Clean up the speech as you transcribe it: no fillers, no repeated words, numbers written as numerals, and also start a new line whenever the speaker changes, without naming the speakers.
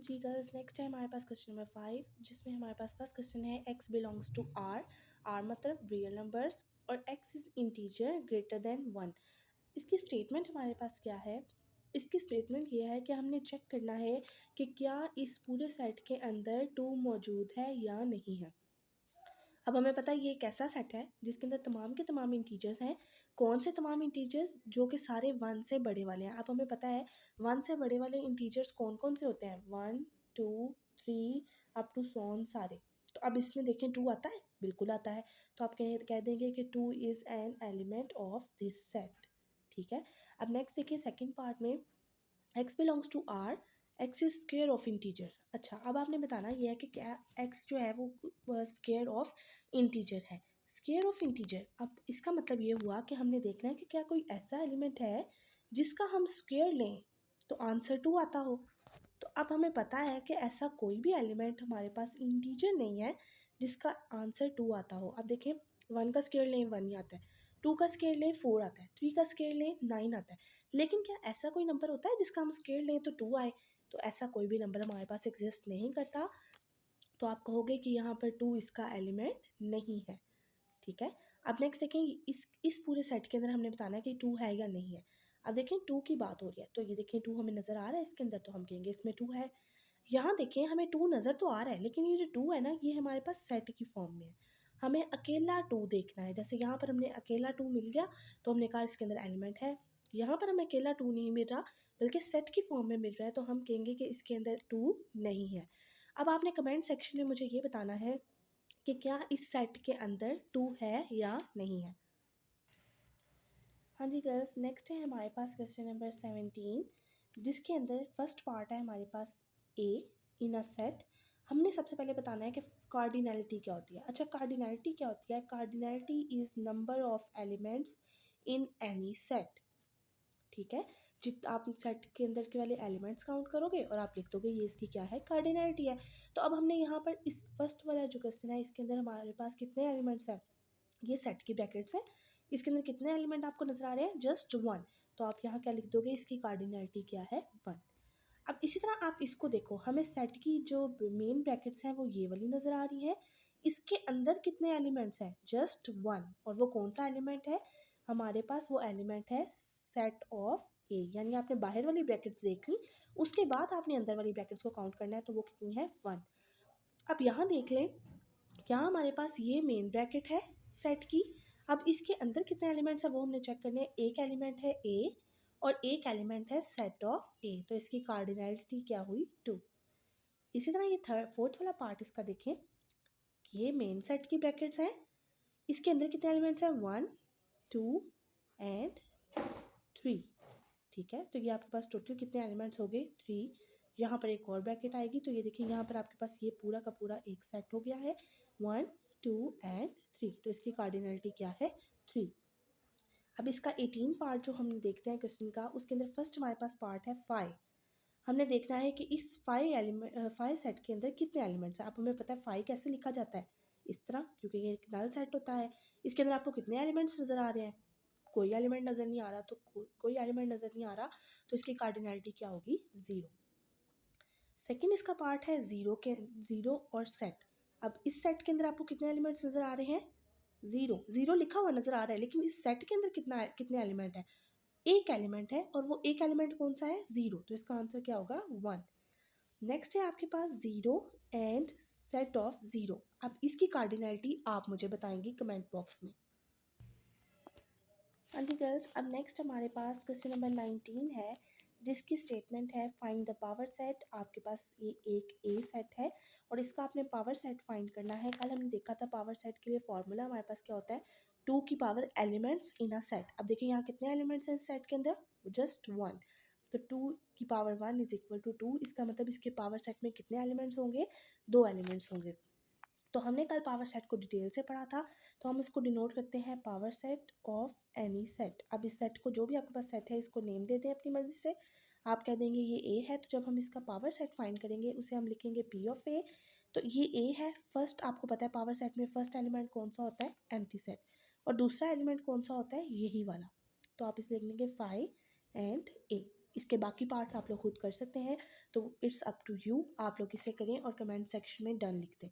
जी girls, next है हमारे पास question number 5, जिसमें हमारे पास फर्स्ट क्वेश्चन है x बिलोंग्स टू r मतलब रियल नंबर्स और x is integer greater than 1। इसकी स्टेटमेंट हमारे पास क्या है? इसकी स्टेटमेंट ये है कि हमने चेक करना है कि क्या इस पूरे सेट के अंदर 2 मौजूद है या नहीं है। अब हमें पता है ये एक ऐसा सेट है जिसके अंदर तमाम के तमाम इंटीजर्स हैं। कौन से तमाम इंटीजर्स? जो कि सारे 1 से बड़े वाले हैं। अब हमें पता है 1 से बड़े वाले इंटीजर्स कौन कौन से होते हैं, 1 2 3 अप टू सो ऑन सारे। तो अब इसमें देखें 2 आता है, बिल्कुल आता है। तो आप कह देंगे कि 2 is an element of this set. ठीक है। अब नेक्स्ट देखिए सेकेंड पार्ट में x belongs to r, x is square of integer. अच्छा, अब आपने बताना ये है कि क्या x जो है वो स्क्वायर ऑफ इंटीजर है। स्क्वायर ऑफ इंटीजर, अब इसका मतलब ये हुआ कि हमने देखना है कि क्या कोई ऐसा एलिमेंट है जिसका हम स्क्वायर लें तो आंसर 2 आता हो। तो अब हमें पता है कि ऐसा कोई भी एलिमेंट हमारे पास इंटीजर नहीं है जिसका आंसर 2 आता हो। अब देखें 1 का स्क्वायर लें 1 ही आता है, 2 का स्क्वायर लें 4 आता है, 3 का स्क्वायर लें 9 आता है। लेकिन क्या ऐसा कोई नंबर होता है जिसका हम स्क्वायर लें तो 2 आए? तो ऐसा कोई भी नंबर हमारे पास एग्जिस्ट नहीं करता। तो आप कहोगे कि यहाँ पर 2 इसका एलिमेंट नहीं है। ठीक है। अब नेक्स्ट देखें, इस पूरे सेट के अंदर हमने बताना है कि 2 है या नहीं है। अब देखें 2 की बात हो रही है, तो ये देखें 2 हमें नज़र आ रहा है इसके अंदर, तो हम कहेंगे इसमें 2 है। यहाँ देखें हमें 2 नज़र तो आ रहा है, लेकिन ये जो 2 है ना, ये हमारे पास सेट की फॉर्म में है। हमें अकेला 2 देखना है। जैसे यहाँ पर हमने अकेला 2 मिल गया तो हमने कहा इसके अंदर एलिमेंट है। यहाँ पर हमें अकेला 2 नहीं मिल रहा बल्कि सेट की फॉर्म में मिल रहा है, तो हम कहेंगे कि इसके अंदर 2 नहीं है। अब आपने कमेंट सेक्शन में मुझे ये बताना है कि क्या इस सेट के अंदर 2 है या नहीं है। हाँ जी गर्ल्स, नेक्स्ट है हमारे पास क्वेश्चन नंबर 17, जिसके अंदर फर्स्ट पार्ट है हमारे पास ए इन अ सेट। हमने सबसे पहले बताना है कि कार्डिनैलिटी क्या होती है। अच्छा, कार्डिनैलिटी क्या होती है? Cardinality is number of elements in any set. ठीक है। जित आप सेट के अंदर के वाले एलिमेंट्स काउंट करोगे और आप लिख दोगे ये इसकी क्या है, कार्डिनैलिटी है। तो अब हमने यहाँ पर इस फर्स्ट वाला जो क्वेश्चन है इसके अंदर हमारे पास कितने एलिमेंट्स हैं? ये सेट की ब्रैकेट्स है। इसके अंदर कितने एलिमेंट आपको नजर आ रहे हैं? जस्ट 1। तो आप यहाँ क्या लिख दोगे? इसकी कार्डिनैलिटी क्या है? 1। अब इसी तरह आप इसको देखो, हमें सेट की जो मेन ब्रैकेट्स हैं वो ये वाली नजर आ रही है। इसके अंदर कितने एलिमेंट्स हैं? जस्ट 1। और वो कौन सा एलिमेंट है हमारे पास? वो एलिमेंट है सेट ऑफ ए। यानी आपने बाहर वाली ब्रैकेट्स देख ली, उसके बाद आपने अंदर वाली ब्रैकेट्स को काउंट करना है, तो वो कितनी है? 1। अब यहाँ देख लें, क्या हमारे पास ये मेन ब्रैकेट है सेट की। अब इसके अंदर कितने एलिमेंट्स है वो हमने चेक करने हैं। एक एलिमेंट है ए और एक एलिमेंट है सेट ऑफ ए, तो इसकी कार्डिनैलिटी क्या हुई? 2। इसी तरह ये फोर्थ वाला पार्ट इसका देखें, ये मेन सेट की ब्रैकेट्स हैं। इसके अंदर कितने एलिमेंट्स हैं? 1 2 एंड 3। ठीक है। तो ये आपके पास टोटल कितने एलिमेंट्स हो गए? 3। यहाँ पर एक और ब्रैकेट आएगी, तो ये देखिए यहाँ पर आपके पास ये पूरा का पूरा एक सेट हो गया है, 1 2 एंड 3। तो इसकी कार्डिनैलिटी क्या है? 3। अब इसका 18 पार्ट जो हम देखते हैं क्वेश्चन का, उसके अंदर फर्स्ट हमारे पास पार्ट है 5। हमने देखना है कि इस 5 सेट के अंदर कितने एलिमेंट्स हैं। अब हमें पता है 5 कैसे लिखा जाता है, इस तरह, क्योंकि ये एक नल सेट होता है। इसके अंदर आपको कितने एलिमेंट्स नज़र आ रहे हैं? कोई एलिमेंट नज़र नहीं आ रहा, तो कोई एलिमेंट नज़र नहीं आ रहा, तो इसकी कार्डिनैलिटी क्या होगी? 0। सेकंड इसका पार्ट है 0 और सेट। अब इस सेट के अंदर आपको कितने एलिमेंट्स नज़र आ रहे हैं? 0 लिखा हुआ नज़र आ रहा है, लेकिन इस सेट के अंदर कितने एलिमेंट है? एक एलिमेंट है, और वो एक एलिमेंट कौन सा है? 0। तो इसका आंसर क्या होगा? 1। नेक्स्ट है आपके पास 0 एंड सेट ऑफ 0। अब इसकी कार्डिनैलिटी आप मुझे बताएंगी कमेंट बॉक्स में। हाँ जी गर्ल्स, अब नेक्स्ट हमारे पास क्वेश्चन नंबर 19 है, जिसकी स्टेटमेंट है फाइंड द पावर सेट। आपके पास ये एक ए सेट है और इसका आपने पावर सेट फाइंड करना है। कल हमने देखा था पावर सेट के लिए फॉर्मूला हमारे पास क्या होता है? 2 की power elements in a set. अब देखिए यहाँ कितने एलिमेंट्स हैं इस सेट के अंदर? जस्ट 1। तो 2 की पावर 1 इज इक्वल टू 2। इसका मतलब इसके पावर सेट में कितने एलिमेंट्स होंगे? 2 एलिमेंट्स होंगे। तो हमने कल पावर सेट को डिटेल से पढ़ा था, तो हम इसको डिनोट करते हैं power set of any set. अब इस सेट को, जो भी आपके पास सेट है, इसको नेम देते हैं अपनी मर्जी से। आप कह देंगे ये ए है, तो जब हम इसका पावर सेट फाइंड करेंगे उसे हम लिखेंगे पी ऑफ ए। तो ये ए है। फर्स्ट आपको पता है पावर सेट में फर्स्ट एलिमेंट कौन सा होता है? Empty set. और दूसरा एलिमेंट कौन सा होता है? यही वाला। तो आप इसे लिख लेंगे 5 एंड ए। इसके बाकी पार्ट्स आप लोग खुद कर सकते हैं, तो इट्स अप टू यू, आप लोग इसे करें और कमेंट सेक्शन में डन लिख दें।